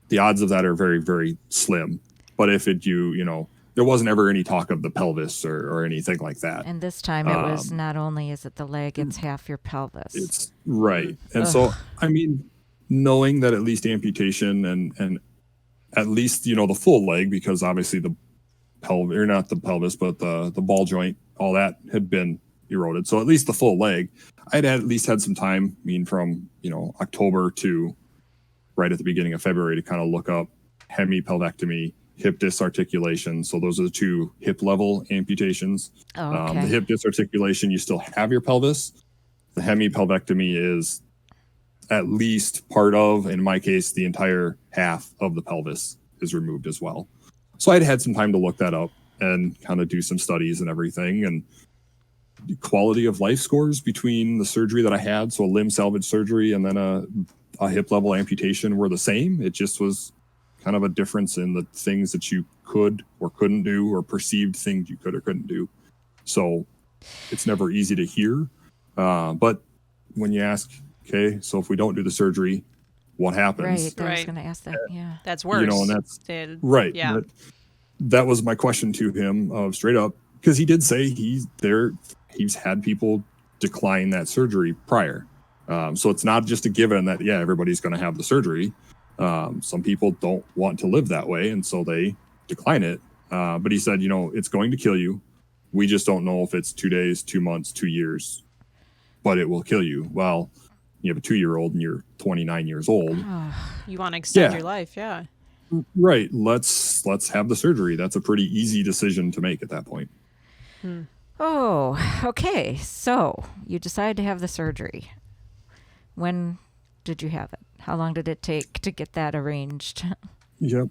the odds of that are very, very slim. But if you know, there wasn't ever any talk of the pelvis or anything like that. And this time it was not only is it the leg, it's half your pelvis. It's right. And so, I mean, knowing that at least amputation and at least, you know, the full leg, because obviously the pelvis, or not the pelvis, but the ball joint, all that had been eroded. So at least the full leg, I'd at least had some time, I mean, from, you know, October to right at the beginning of February to kind of look up hemipelvectomy, hip disarticulation. So those are the two hip level amputations. The hip disarticulation, you still have your pelvis. The hemipelvectomy is at least part of, in my case, the entire half of the pelvis is removed as well. So I'd had some time to look that up and kind of do some studies and everything. And the quality of life scores between the surgery that I had, so a limb salvage surgery and then a hip level amputation, were the same. It just was kind of a difference in the things that you could or couldn't do, or perceived things you could or couldn't do. So it's never easy to hear. But when you ask, okay, so if we don't do the surgery, what happens? Right, I was going to ask that. Yeah, that's worse. You know, and that's right. Yeah, that was my question to him, straight up, because he did say he's had people decline that surgery prior. So it's not just a given that, yeah, everybody's going to have the surgery. Some people don't want to live that way, and so they decline it. But he said, it's going to kill you. We just don't know if it's 2 days, 2 months, 2 years, but it will kill you. Well, you have a 2-year-old and you're 29 years old. You want to extend Yeah. your life, yeah. Right. Let's have the surgery. That's a pretty easy decision to make at that point. Oh, okay. So you decided to have the surgery. When did you have it? How long did it take to get that arranged? Yep.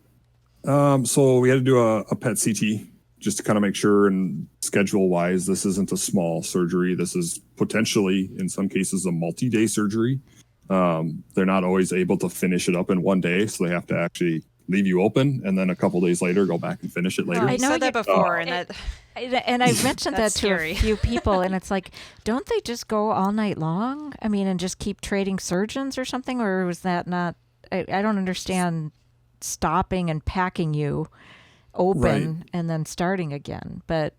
So we had to do a PET CT just to kind of make sure, and schedule wise, this isn't a small surgery. This is potentially, in some cases, a multi-day surgery. They're not always able to finish it up in one day, so they have to actually leave you open, and then a couple days later go back and finish it later. I know you- that before, and that And I've mentioned that That's to scary. a few people, and it's like, don't they just go all night long? I mean, and just keep trading surgeons or something? Or was that not? I don't understand stopping and packing you open Right. and then starting again. But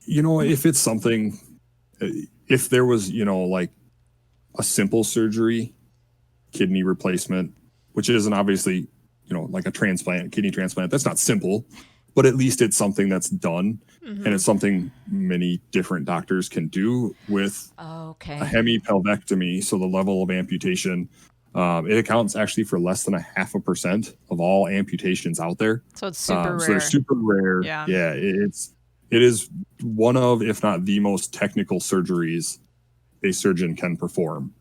If it's something, if there was, like a simple surgery, kidney replacement, which isn't obviously, like a transplant, kidney transplant, that's not simple, but at least it's something that's done. And it's something many different doctors can do with a hemipelvectomy. So the level of amputation, it accounts actually for less than 0.5% of all amputations out there. so it's super So rare. they're super rare. Yeah. Yeah. It is one of, if not the most technical surgeries a surgeon can perform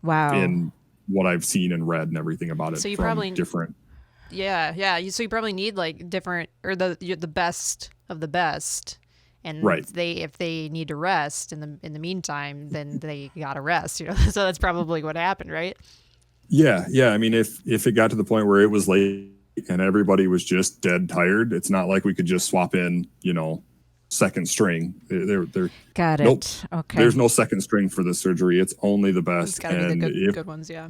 wow. in what I've seen and read and everything about it. So you from probably- different. Yeah. So you probably need like different, or the best of the best, and Right. if they need to rest in the meantime, then they gotta rest. So that's probably what happened, right? Yeah. I mean, if it got to the point where it was late and everybody was just dead tired, it's not like we could just swap in, second string. There Got it. Nope. Okay. There's no second string for this surgery. It's only the It's best. gotta be And the if good ones, yeah.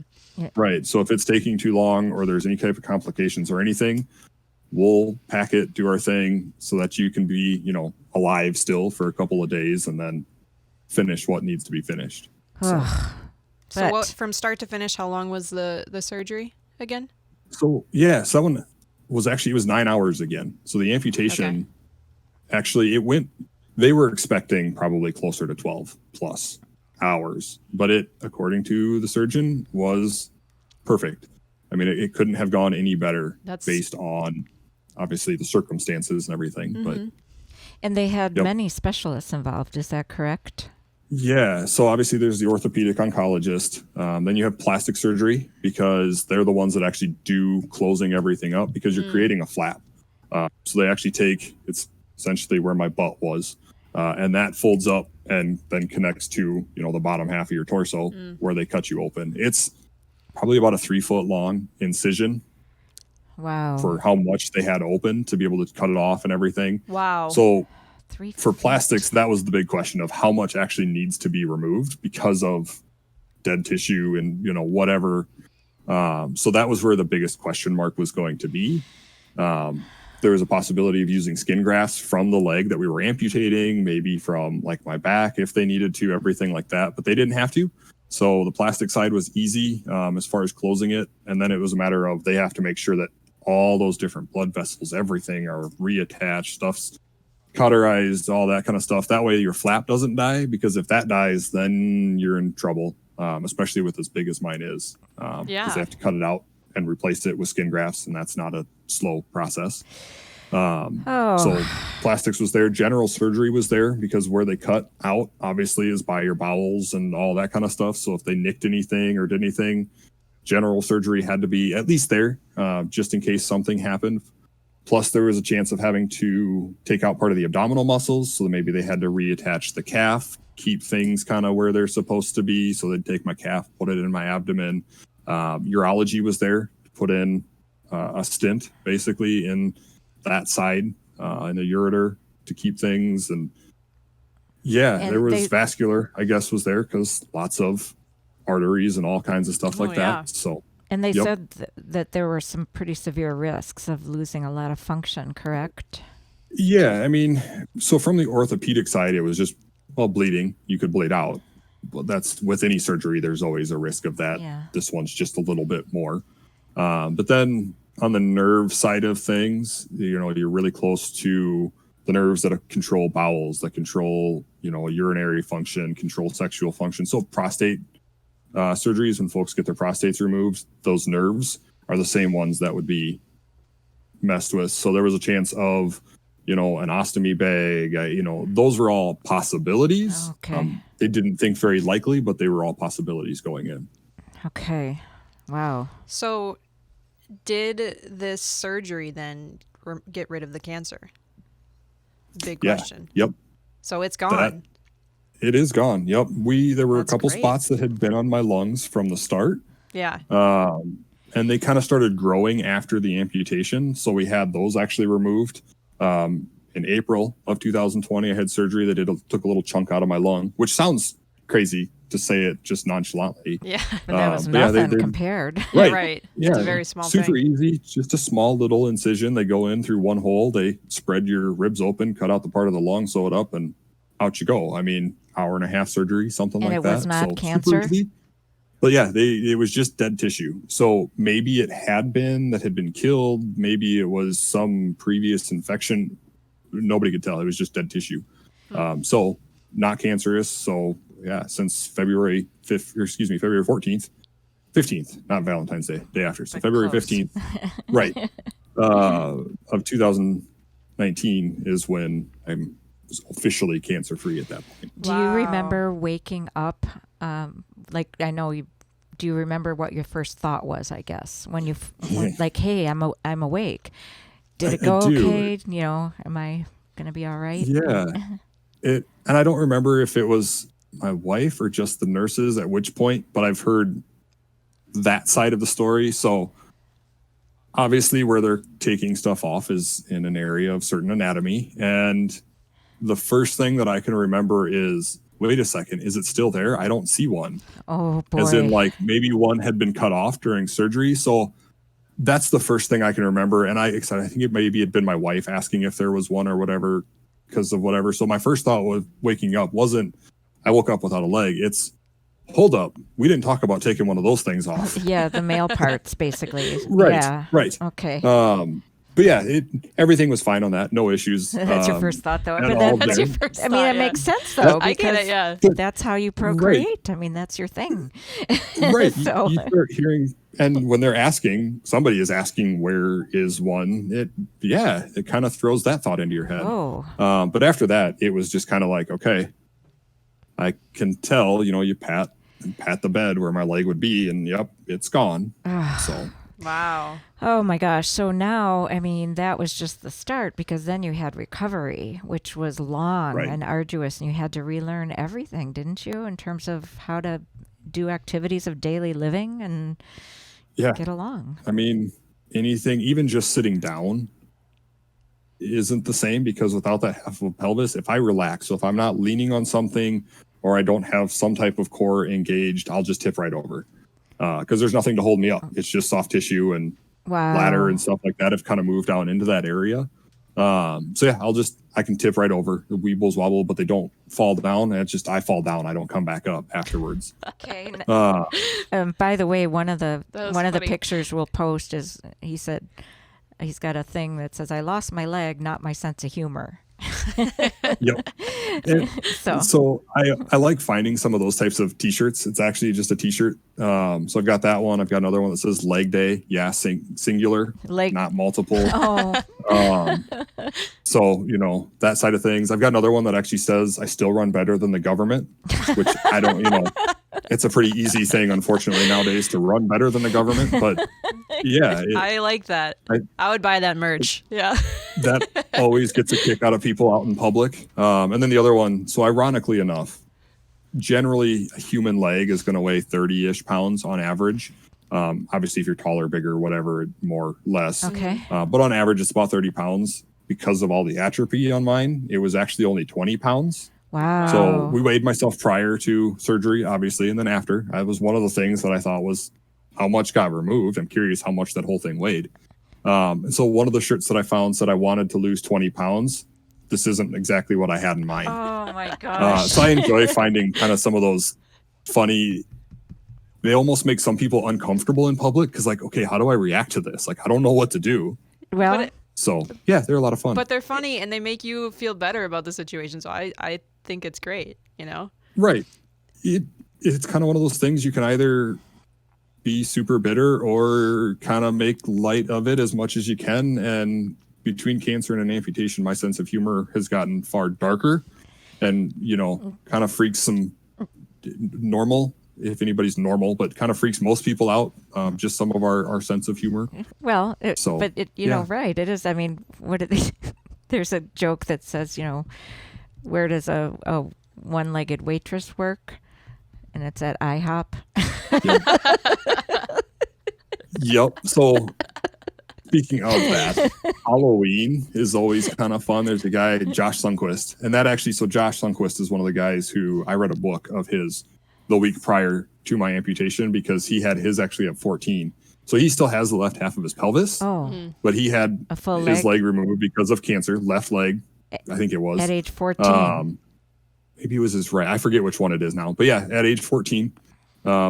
right, so if it's taking too long or there's any type of complications or anything, we'll pack it, do our thing, so that you can be, alive still for a couple of days, and then finish what needs to be finished. Ugh. So But- what, from start to finish, how long was the surgery again? So yeah, someone was actually, it was 9 hours again. So the amputation, actually, they were expecting probably closer to 12 plus hours, but it, according to the surgeon, was perfect. I mean, it couldn't have gone any better based on obviously the circumstances and everything. But And they had Yep. many specialists involved. Is that correct? yeah, so obviously there's the orthopedic oncologist. Then you have plastic surgery, because they're the ones that actually do closing everything up, because you're creating a flap. So they actually take, it's essentially where my butt was, and that folds up and then connects to, the bottom half of your torso where they cut you open. It's probably about a 3-foot long incision Wow. for how much they had open to be able to cut it off and everything. Wow. So 3 for feet. plastics, that was the big question of how much actually needs to be removed because of dead tissue and, whatever. So that was where the biggest question mark was going to be. There was a possibility of using skin grafts from the leg that we were amputating, maybe from like my back if they needed to, everything like that, but they didn't have to. So the plastic side was easy as far as closing it. And then it was a matter of they have to make sure that all those different blood vessels, everything are reattached, stuff's cauterized, all that kind of stuff. That way your flap doesn't die, because if that dies, then you're in trouble, especially with as big as mine is. Because they have to cut it out and replace it with skin grafts, and that's not a slow process. So plastics was there. General surgery was there, because where they cut out obviously is by your bowels and all that kind of stuff. So if they nicked anything or did anything, general surgery had to be at least there, just in case something happened. Plus there was a chance of having to take out part of the abdominal muscles. So maybe they had to reattach the calf, keep things kind of where they're supposed to be. So they'd take my calf, put it in my abdomen. Urology was there to put in a stent basically in that side, in the ureter to keep things. And there was vascular, I guess, was there, because lots of arteries and all kinds of stuff like that. So, and they said that there were some pretty severe risks of losing a lot of function, correct? Yeah. I mean, so from the orthopedic side, it was just, bleeding. You could bleed out. well, that's with any surgery, there's always a risk of that. Yeah. This one's just a little bit more. But then on the nerve side of things, you're really close to the nerves that control bowels, that control, urinary function, control sexual function. So prostate surgeries, when folks get their prostates removed, those nerves are the same ones that would be messed with. So there was a chance of, an ostomy bag, those were all possibilities. Okay. They didn't think very likely, but they were all possibilities going in. Okay. Wow. So did this surgery then get rid of the cancer? Big question. Yep. So it's gone. It is gone. Yep. There were That's a couple great. spots that had been on my lungs from the start. Yeah. And they kind of started growing after the amputation. So we had those actually removed. In April of 2020, I had surgery that took a little chunk out of my lung, which sounds crazy to say it just nonchalantly. Yeah. But that was but nothing they're compared. right. Right. Yeah, It's a very small super thing. easy. Just a small little incision. They go in through one hole. They spread your ribs open, cut out the part of the lung, sew it up, and out you go. I mean, hour and a half surgery, something And like it that. was not So cancer? super easy. But yeah, it was just dead tissue. So maybe it had been killed. Maybe it was some previous infection. Nobody could tell. It was just dead tissue. So not cancerous. So yeah, since February 14th, 15th, not Valentine's Day, day after. So But February close. 15th, right, of 2019 is when I was officially cancer free at that point. Do you Wow. remember waking up? I know you. Do you remember what your first thought was? I guess when you like, hey, I'm awake. Did it I go do. okay? Am I gonna be all right? Yeah. And I don't remember if it was my wife or just the nurses at which point, but I've heard that side of the story. So obviously where they're taking stuff off is in an area of certain anatomy. And the first thing that I can remember is, wait a second, is it still there? I don't see one. Oh boy. As in, like, maybe one had been cut off during surgery. So that's the first thing I can remember. And I think it maybe had been my wife asking if there was one or whatever, because of whatever. So my first thought was waking up wasn't, I woke up without a leg. It's, hold up, we didn't talk about taking one of those things off. Yeah, the male parts, basically. Right. Yeah. Right. Okay. But yeah, everything was fine on that. No issues. That's your first thought, though. and But all That's there. your first I mean, thought, it yeah. makes sense, though. I get it, because yeah. That's how you procreate. I mean, that's your thing. Right. So- You start hearing, and when they're asking, somebody is asking, where is one? It kind of throws that thought into your head. Oh. But after that, it was just kind of like, okay, I can tell, you pat the bed where my leg would be, and yep, it's gone. So Wow. Oh my gosh. So now, I mean, that was just the start, because then you had recovery, which was long Right. and arduous, and you had to relearn everything, didn't you, in terms of how to do activities of daily living and yeah, get along? I mean, anything, even just sitting down isn't the same, because without that half of a pelvis, if I relax, so if I'm not leaning on something or I don't have some type of core engaged, I'll just tip right over, because there's nothing to hold me up. It's just soft tissue, and Wow. bladder and stuff like that have kind of moved down into that area. So yeah, I can tip right over. The weebles wobble, but they don't fall down. It's just, I fall down. I don't come back up afterwards. Okay. Uh, By the way, one of the That was the funny. pictures we'll post is, he said he's got a thing that says, "I lost my leg, not my sense of humor." yep. And So so I like finding some of those types of t-shirts. It's actually just a t-shirt. So I've got that one. I've got another one that says leg day. Yeah. Singular, leg. not multiple. Oh, So, that side of things. I've got another one that actually says, I still run better than the government, which I don't, it's a pretty easy thing, unfortunately, nowadays to run better than the government. But yeah, I like that. I would buy that merch. Yeah. that always gets a kick out of people out in public. And then the other one, so ironically enough, generally a human leg is going to weigh 30-ish pounds on average. Obviously, if you're taller, bigger, whatever, more, less. okay. But on average, it's about 30 pounds. Because of all the atrophy on mine, it was actually only 20 pounds. Wow. So we weighed myself prior to surgery, obviously, and then after. That was one of the things that I thought was, how much got removed? I'm curious how much that whole thing weighed. And so one of the shirts that I found said I wanted to lose 20 pounds. This isn't exactly what I had in mind. Oh my gosh. So I enjoy finding kind of some of those funny. They almost make some people uncomfortable in public because, like, okay, how do I react to this? Like, I don't know what to do. Well, So yeah, they're a lot of fun. But they're funny and they make you feel better about the situation. So I think it's great, you know? Right. It's kind of one of those things you can either be super bitter or kind of make light of it as much as you can. And between cancer and an amputation, my sense of humor has gotten far darker and, you know, kind of freaks some normal, if anybody's normal, but kind of freaks most people out. Just some of our sense of humor. well, you know, right. It is. I mean, there's a joke that says, you know, where does a one-legged waitress work? And it's at IHOP. Yep. So speaking of that, Halloween is always kind of fun. There's a guy, Josh Sundquist, and Josh Sundquist is one of the guys who I read a book of his the week prior to my amputation because he had his actually at 14. So he still has the left half of his pelvis, but he had his leg removed because of cancer, left leg, I think it was. At age 14. Maybe it was his right. I forget which one it is now. But yeah, at age 14,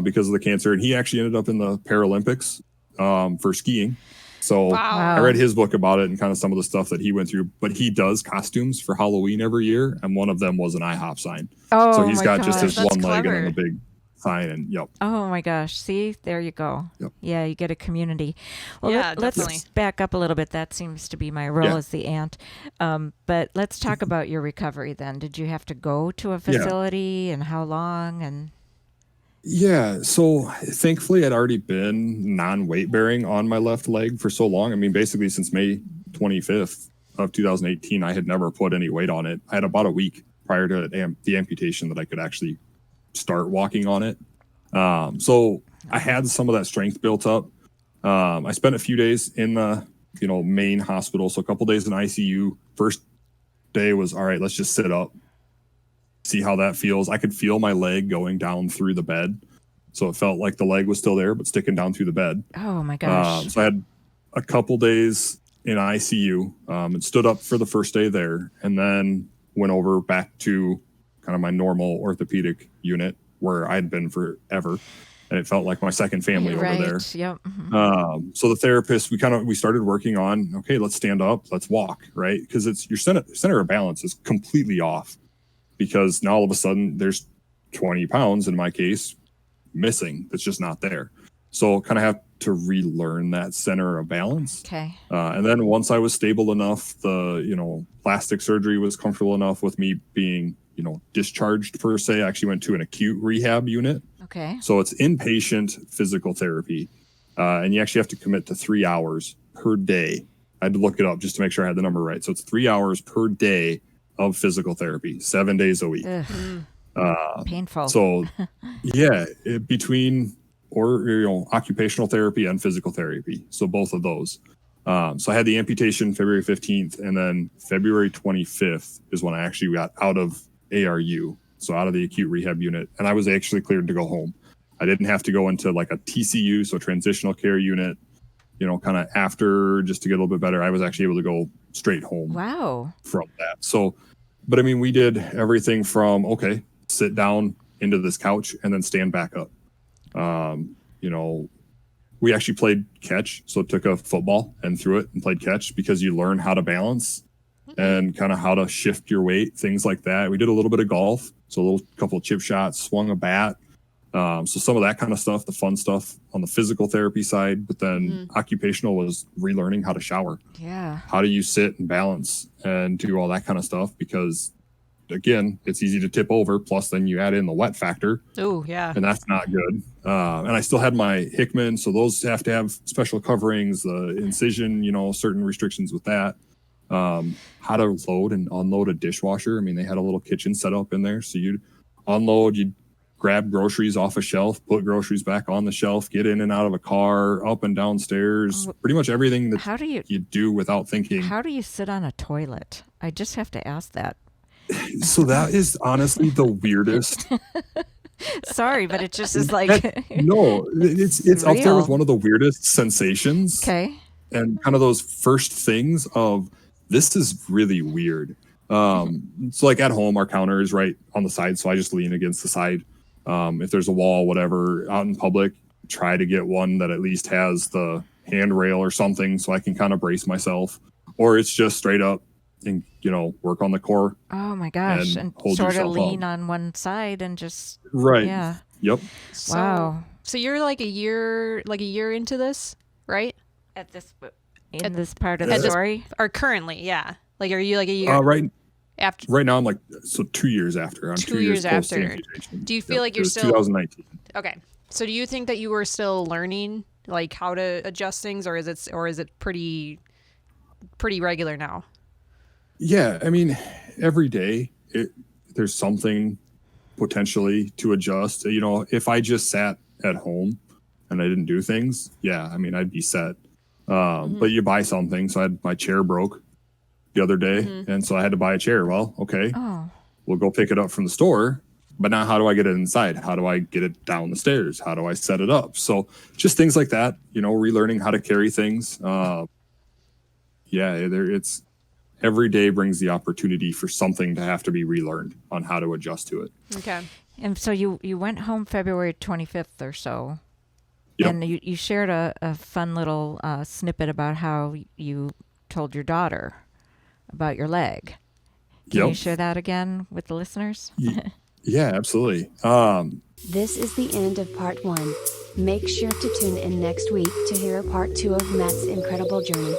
because of the cancer. And he actually ended up in the Paralympics for skiing. So I read his book about it and kind of some of the stuff that he went through. But he does costumes for Halloween every year. And one of them was an IHOP sign. Oh, so he's got gosh. just his That's one leg clever. and then the big sign. And yep. Oh my gosh. See, there you go. Yep. Yeah, you get a community. Well, Yeah, let's definitely. back up a little bit. That seems to be my role as the aunt. But let's talk about your recovery then. Did you have to go to a facility and how long? And Yeah, so thankfully I'd already been non-weight bearing on my left leg for so long. I mean, basically since May 25th of 2018, I had never put any weight on it. I had about a week prior to the amputation that I could actually start walking on it. So I had some of that strength built up. I spent a few days in the, main hospital. So a couple days in ICU. First day was, all right, let's just sit up, see how that feels. I could feel my leg going down through the bed. So it felt like the leg was still there, but sticking down through the bed. oh my gosh. So I had a couple days in ICU and stood up for the first day there, and then went over back to kind of my normal orthopedic unit where I'd been forever. And it felt like my second family over there. Yep. Mm-hmm. So the therapist, we started working on, okay, let's stand up, let's walk, right? Because it's your center of balance is completely off because now all of a sudden there's 20 pounds in my case missing. It's just not there. So kind of have to relearn that center of balance. Okay. And then once I was stable enough, the, plastic surgery was comfortable enough with me being, discharged per se. I actually went to an acute rehab unit. Okay. So it's inpatient physical therapy. And you actually have to commit to 3 hours per day. I had to look it up just to make sure I had the number right. So it's 3 hours per day of physical therapy, 7 days a week. Painful. So yeah, between occupational therapy and physical therapy. So both of those. So I had the amputation February 15th, and then February 25th is when I actually got out of ARU. So out of the acute rehab unit, and I was actually cleared to go home. I didn't have to go into like a TCU, so transitional care unit, kind of after just to get a little bit better. I was actually able to go straight home. Wow. From that. So, but I mean, we did everything from, okay, sit down into this couch and then stand back up. We actually played catch. So took a football and threw it and played catch because you learn how to balance and kind of how to shift your weight, things like that. We did a little bit of golf. So a couple of chip shots, swung a bat. So some of that kind of stuff, the fun stuff on the physical therapy side, but then occupational was relearning how to shower. Yeah. How do you sit and balance and do all that kind of stuff? Because again, it's easy to tip over. Plus then you add in the wet factor. Oh yeah. And that's not good. And I still had my Hickman. So those have to have special coverings, the incision, certain restrictions with that. How to load and unload a dishwasher. I mean, they had a little kitchen set up in there. So you'd unload, you'd grab groceries off a shelf, put groceries back on the shelf, get in and out of a car, up and downstairs, pretty much everything that you do without thinking. How do you sit on a toilet? I just have to ask that. So that is honestly the weirdest. Sorry, but it just is like no, it's up there with one of the weirdest sensations. Okay. And kind of those first things of this is really weird. So like at home, our counter is right on the side, so I just lean against the side. If there's a wall, whatever, out in public, try to get one that at least has the handrail or something so I can kind of brace myself. Or it's just straight up and, work on the core. Oh my gosh. And hold sort of yourself lean up. on one side and just, Right. yeah. Yep. Wow. So you're like a year into this, right? In this part of At the this- story? Or currently, yeah. Like, are you like a year after? Right now, I'm like, so 2 years after. I'm 2 2 years years post the after. amputation. Do you feel like it you're was still 2019. okay? So do you think that you were still learning like how to adjust things, or is it pretty regular now? Yeah, I mean, every day there's something potentially to adjust. If I just sat at home and I didn't do things, yeah, I mean, I'd be set. But you buy something. So my chair broke the other day, and so I had to buy a chair. Well, okay, we'll go pick it up from the store. But now how do I get it inside? How do I get it down the stairs? How do I set it up? So just things like that, relearning how to carry things. It's every day brings the opportunity for something to have to be relearned on how to adjust to it. Okay. And so you went home February 25th or so. Yep. And you shared a fun little snippet about how you told your daughter about your leg. Can you share that again with the listeners? Yeah, absolutely. This is the end of part 1. Make sure to tune in next week to hear part 2 of Matt's incredible journey.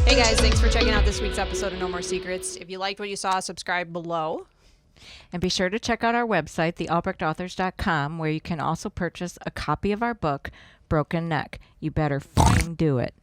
Hey guys, thanks for checking out this week's episode of No More Secrets. If you liked what you saw, subscribe below. And be sure to check out our website, thealbrechtauthors.com, where you can also purchase a copy of our book, Broken Neck. You better f***ing do it.